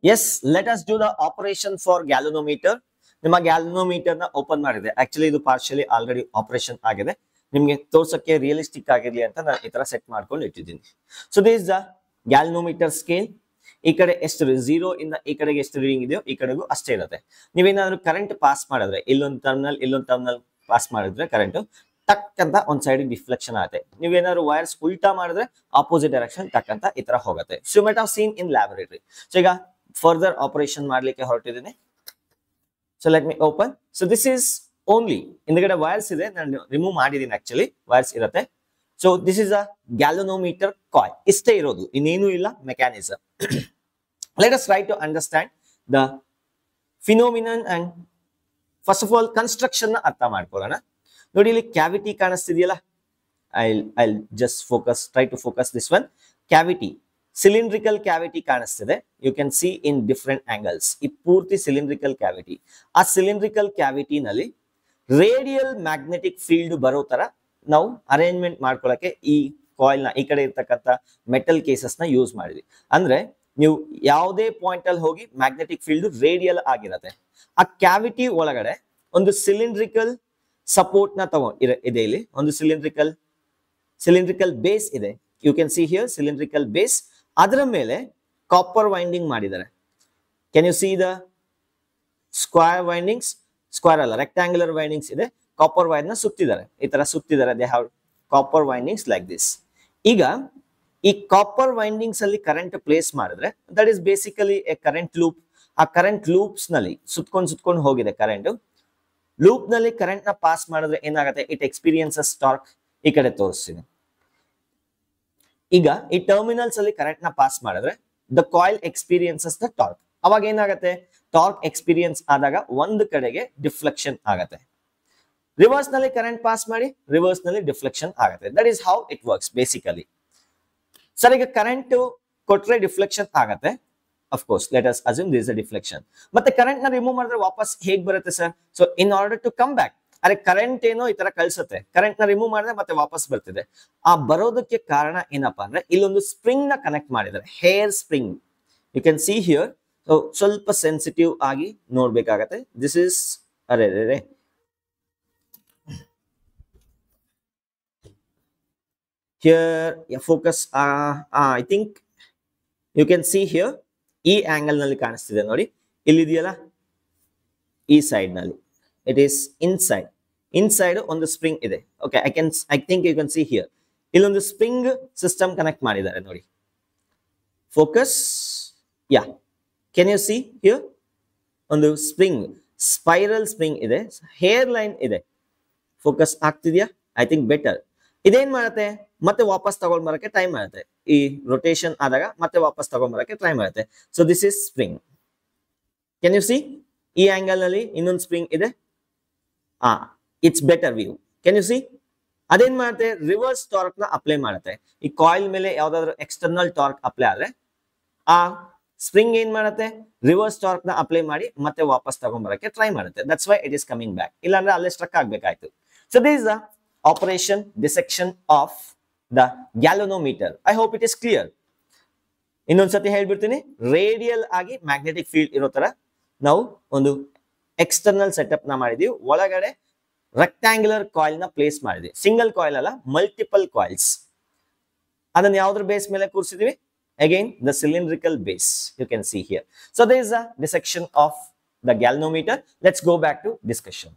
Yes, let us do the operation for galvanometer. ನಿಮ್ಮ galvanometer ನ open ಮಾಡಿದೆ. Actually ಇದು ಪಾರ್ಷಿಯಲಿ ಆಲ್ರೆಡಿ ಆಪರೇಷನ್ ಆಗಿದೆ. ನಿಮಗೆ ತೋರ್ಸಕ್ಕೆ ರಿಯಲಿಸ್ಟಿಕ್ ಆಗಿರ್ಲಿ ಅಂತ ನಾನು ಈ ತರ ಸೆಟ್ ಮಾಡ್ಕೊಂಡು ಇಟ್ಟಿದ್ದೀನಿ. So this the galvanometer scale. ಈ ಕಡೆ ಎಷ್ಟು 0 ಇಂದ ಈ ಕಡೆಗೆ ಎಷ್ಟು ರೀಡಿಂಗ್ ಇದೆಯೋ ಈ ಕಡೆಗೂ ಅಷ್ಟೇ ಇರುತ್ತೆ. ನೀವೇನಾದ್ರೂ ಕರೆಂಟ್ ಪಾಸ್ ಮಾಡಿದ್ರೆ ಇಲ್ಲೊಂದು ಟರ್ಮಿನಲ್ ಪಾಸ್ ಮಾಡಿದ್ರೆ ಕರೆಂಟ್ ಟಕ್ ಅಂತ ಒಂದ್ ಸೈಡ್ ಡಿಫ್ಲೆಕ್ಷನ್ ಆಗುತ್ತೆ. ನೀವೇನಾದ್ರು ವೈರ್ಸ್ ಉಲ್ಟಾ ಮಾಡಿದ್ರೆ ಆಪೋಸಿಟ್ ಡೈರೆಕ್ಷನ್ ಟಕ್ ಅಂತ ಈ ತರ ಹೋಗುತ್ತೆ. So you might have seen in laboratory. So ಈಗ ಫರ್ದರ್ ಆಪರೇಷನ್ ಮಾಡ್ಲಿಕ್ಕೆ ಹೊರಟಿದ್ದೀನಿ. So let me open. So this is only ಹಿಂದ್ಗಡೆ ವೈರ್ಸ್ ಇದೆ, ನಾನು ರಿಮೂವ್ ಮಾಡಿದ್ದೀನಿ. ಆಕ್ಚುಲಿ ವೈರ್ಸ್ ಇರುತ್ತೆ. So this is a galvanometer coil. ಇಷ್ಟೇ ಇರೋದು, ಇನ್ನೇನು ಇಲ್ಲ mechanism. Let us try to understand the phenomenon and first of all construction ನ ಅರ್ಥ ಮಾಡ್ಕೊಳ್ಳೋಣ. ನೋಡಿ ಇಲ್ಲಿ ಕ್ಯಾವಿಟಿ ಕಾಣಿಸ್ತಿದೆಯಲ್ಲ, I just try to focus this one. Cavity, cylindrical cavity ಕಾಣಿಸ್ತಿದೆ. You can see in different angles. ಈ ಪೂರ್ತಿ ಸಿಲಿಂಡ್ರಿಕಲ್ ಕ್ಯಾವಿಟಿ. ಆ ಸಿಲಿಂಡ್ರಿಕಲ್ ಕ್ಯಾವಿಟಿನಲ್ಲಿ ರೇಡಿಯಲ್ ಮ್ಯಾಗ್ನೆಟಿಕ್ ಫೀಲ್ಡ್ ಬರೋ ತರ ನಾವು ಅರೇಂಜ್ಮೆಂಟ್ ಮಾಡ್ಕೊಳ್ಳಕ್ಕೆ ಈ ಕಾಯಿಲ್ ನ ಈ ಕಡೆ ಇರ್ತಕ್ಕಂಥ ಮೆಟಲ್ ಕೇಸಸ್ ನ ಯೂಸ್ ಮಾಡಿದ್ವಿ. ಅಂದ್ರೆ ನೀವು ಯಾವುದೇ ಪಾಯಿಂಟ್ ಅಲ್ಲಿ ಹೋಗಿ ಮ್ಯಾಗ್ನೆಟಿಕ್ ಫೀಲ್ಡ್ ರೇಡಿಯಲ್ ಆಗಿರತ್ತೆ. ಆ ಕ್ಯಾವಿಟಿ ಒಳಗಡೆ ಒಂದು ಸಿಲಿಂಡ್ರಿಕಲ್ ಸಪೋರ್ಟ್ ನ ಇದೆ. ಇಲ್ಲಿ ಒಂದು ಸಿಲಿಂಡ್ರಿಕಲ್ ಬೇಸ್ ಇದೆ. You can see here cylindrical base. ಅದರ ಮೇಲೆ ಕಾಪರ್ ವೈಂಡಿಂಗ್ ಮಾಡಿದ್ದಾರೆ. Can you see the square windings? Square ಅಲ್ಲ, ರೆಕ್ಟಾಂಗ್ಯುಲರ್ ವೈಂಡಿಂಗ್ಸ್ ಇದೆ. ಕಾಪರ್ ವೈರ್ ನ ಸುತ್ತಿದ್ದಾರೆ, ಈ ತರ ಸುತ್ತಿದ್ದಾರೆ. They have copper windings like this. ಈಗ ಈ ಕಾಪರ್ ವೈಂಡಿಂಗ್ಸ್ ಅಲ್ಲಿ ಕರೆಂಟ್ ಪ್ಲೇಸ್ ಮಾಡಿದ್ರೆ that is basically a current loop. ಆ ಕರೆಂಟ್ ಲೂಪ್ಸ್ ನಲ್ಲಿ ಸುತ್ಕೊಂಡು ಹೋಗಿದೆ ಕರೆಂಟ್. ಲೂಪ್ ನಲ್ಲಿ ಕರೆಂಟ್ ನ ಪಾಸ್ ಮಾಡಿದ್ರೆ ಏನಾಗುತ್ತೆ? It experiences torque. ಈ ಕಡೆ ತೋರಿಸ್ತೀನಿ. ಈಗ ಈ ಟರ್ಮಿನಲ್ಸ್ ಅಲ್ಲಿ ಕರೆಂಟ್ ನ ಪಾಸ್ ಮಾಡಿದ್ರೆ the coil experiences the torque. ಅವಾಗ ಏನಾಗುತ್ತೆ? ಟಾರ್ಕ್ ಎಕ್ಸ್ಪೀರಿಯನ್ಸ್ ಆದಾಗ ಒಂದು ಕಡೆಗೆ ಡಿಫ್ಲೆಕ್ಷನ್ ಆಗತ್ತೆ. ರಿವರ್ಸ್ ನಲ್ಲಿ ಕರೆಂಟ್ ಪಾಸ್ ಮಾಡಿ ರಿವರ್ಸ್ ನಲ್ಲಿ ಡಿಫ್ಲೆಕ್ಷನ್ ಆಗುತ್ತೆ. That is how it works basically. Sir ಈಗ ಕರೆಂಟ್ ಕೊಟ್ರೆ ಡಿಫ್ಲೆಕ್ಷನ್ ಆಗತ್ತೆ. Of course, let us assume there is a deflection. ಮತ್ತೆ ಕರೆಂಟ್ ನ ರಿಮೂವ್ ಮಾಡಿದ್ರೆ ವಾಪಸ್ ಹೇಗ್ ಬರುತ್ತೆ sir? So in order to come back, ಅರೆ ಕರೆಂಟ್ ಏನೋ ಈ ತರ ಕಳ್ಸುತ್ತೆ, ಕರೆಂಟ್ ನ ರಿಮೂವ್ ಮಾಡಿದ್ರೆ ಮತ್ತೆ ವಾಪಸ್ ಬರ್ತಿದೆ. ಆ ಬರೋದಕ್ಕೆ ಕಾರಣ ಏನಪ್ಪಾ ಅಂದ್ರೆ ಇಲ್ಲೊಂದು ಸ್ಪ್ರಿಂಗ್ ನ ಕನೆಕ್ಟ್ ಮಾಡಿದ್ದಾರೆ, hair spring. You can see here. So ಸ್ವಲ್ಪ ಸೆನ್ಸಿಟಿವ್ ಆಗಿ ನೋಡ್ಬೇಕಾಗತ್ತೆ. ದಿಸ್ ಇಸ್ ಅರೆ here focus. I think you can see here. ಈ ಆಂಗಲ್ ನಲ್ಲಿ ಕಾಣಿಸ್ತಿದೆ ನೋಡಿ, ಇಲ್ಲಿದೆಯಲ್ಲ ಈ ಸೈಡ್ ನಲ್ಲಿ. ಇಟ್ ಈಸ್ ಇನ್ಸೈಡ್ ಒಂದು ಸ್ಪ್ರಿಂಗ್ ಇದೆ. Okay, I think you can see here. ಇಲ್ಲೊಂದು ಸ್ಪ್ರಿಂಗ್ ಸಿಸ್ಟಮ್ ಕನೆಕ್ಟ್ ಮಾಡಿದ್ದಾರೆ ನೋಡಿ. Focus. Yeah, can you see here? ಒಂದು ಸ್ಪ್ರಿಂಗ್, ಸ್ಪೈರಲ್ ಸ್ಪ್ರಿಂಗ್ ಇದೆ, ಹೇರ್ ಲೈನ್ ಇದೆ. ಫೋಕಸ್ ಆಗ್ತಿದ್ಯಾ? I think better. ಇದೇನ್ ಮಾಡುತ್ತೆ? ಮತ್ತೆ ವಾಪಸ್ ತಗೊಂಡ್ ಬರಕ್ಕೆ ಟ್ರೈ ಮಾಡುತ್ತೆ. ಈ ರೊಟೇಷನ್ ಆದಾಗ ಮತ್ತೆ ವಾಪಸ್ ತಗೊಂಡ್ ಬರಕ್ಕೆ ಟ್ರೈ ಮಾಡುತ್ತೆ. So this is spring. Can you C? ಈ ಆಂಗಲ್ ನಲ್ಲಿ ಇನ್ನೊಂದು ಸ್ಪ್ರಿಂಗ್ ಇದೆ. It's better view. Can you C? ಅದೇನ್ ಮಾಡುತ್ತೆ? ರಿವರ್ಸ್ ಟಾರ್ಕ್ ನ ಅಪ್ಲೈ ಮಾಡುತ್ತೆ. ಈ ಕಾಯಿಲ್ ಮೇಲೆ ಯಾವ್ದಾದ್ರು ಎಕ್ಸ್ಟರ್ನಲ್ ಟಾರ್ಕ್ ಅಪ್ಲೈ ಆದ್ರೆ ಆ ಸ್ಪ್ರಿಂಗ್ ಏನ್ ಮಾಡುತ್ತೆ? ರಿವರ್ಸ್ ಟಾರ್ಕ್ ನ ಅಪ್ಲೈ ಮಾಡಿ ಮತ್ತೆ ವಾಪಸ್ ತಗೊಂಡ್ಬರಕ್ಕೆ ಟ್ರೈ ಮಾಡುತ್ತೆ. That's why it is coming back. ಇಲ್ಲಾಂದ್ರೆ ಅಲ್ಲೇ ಸ್ಟ್ರಕ್ ಆಗ್ಬೇಕಾಯ್ತು. So this is the operation dissection of the galvanometer. I hope it is clear. ಇನ್ನೊಂದ್ಸತಿ ಹೇಳ್ಬಿಡ್ತೀನಿ. ರೇಡಿಯಲ್ ಆಗಿ ಮ್ಯಾಗ್ನೆಟಿಕ್ ಫೀಲ್ಡ್ ಇರೋ ತರ ನಾವು ಒಂದು ಎಕ್ಸ್ಟರ್ನಲ್ ಸೆಟಪ್ ನ ಮಾಡಿದೀವಿ. ಒಳಗಡೆ ರೆಕ್ಟಾಂಗ್ಯುಲರ್ ಕಾಯಿಲ್ ನ ಪ್ಲೇಸ್ ಮಾಡಿದ್ವಿ. ಸಿಂಗಲ್ ಕಾಯಿಲ್ ಅಲ್ಲ, ಮಲ್ಟಿಪಲ್ ಕಾಯಿಲ್ಸ್. ಅದನ್ನ ಯಾವ್ದ್ರ ಬೇಸ್ ಮೇಲೆ ಕೂರಿಸಿದೀವಿ? Again the cylindrical base. You can see here. So there is a dissection of the galvanometer. Let's go back to discussion.